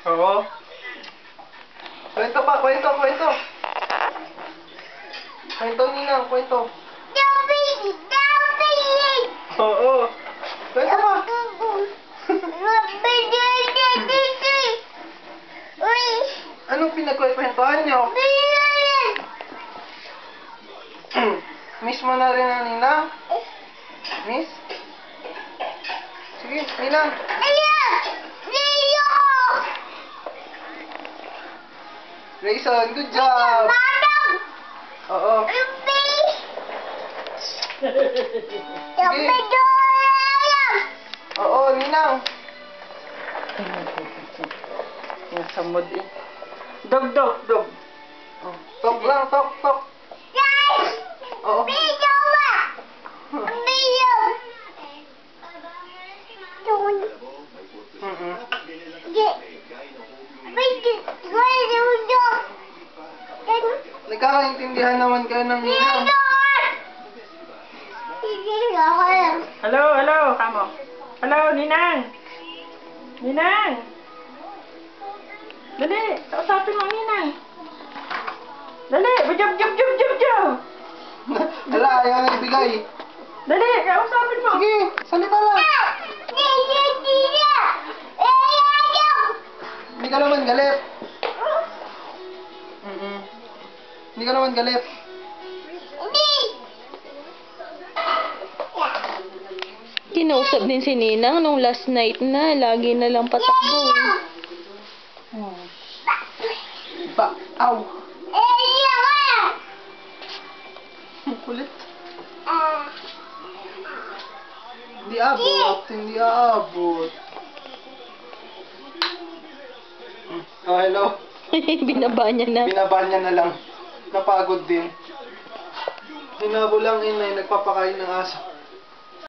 Oo. Kwento pa, kwento. Kwento, Ninang, kwento. Oo. Kwento pa. Anong pinagkwentuhan nyo? Miss mo na rin ang Ninang? Miss? Sige, Ninang. Grayson, good job! Oo. Sige. Oo, Ninang. Nasamod eh. Dog. Oh, tok lang, tok. Oo. Nagkakaintindihan naman kayo ng Ninang. Hello, kamo. Hello, Ninang. Dali, kausapin mo ang Ninang. Dali, jump. Hala, ayaw na ibigay. Dali, kausapin mo. Sige, salita lang. Hindi ka naman galit. Hindi ka naman galit. Kinausap din si Ninang nung last night na. Lagi na lang patakbo eh. Aw. Kulit. Hindi aabot. Oh, hello. Binaba niya na. Binaba niya na lang. Napagod din. Hinabo lang inay, nagpapakain ng aso.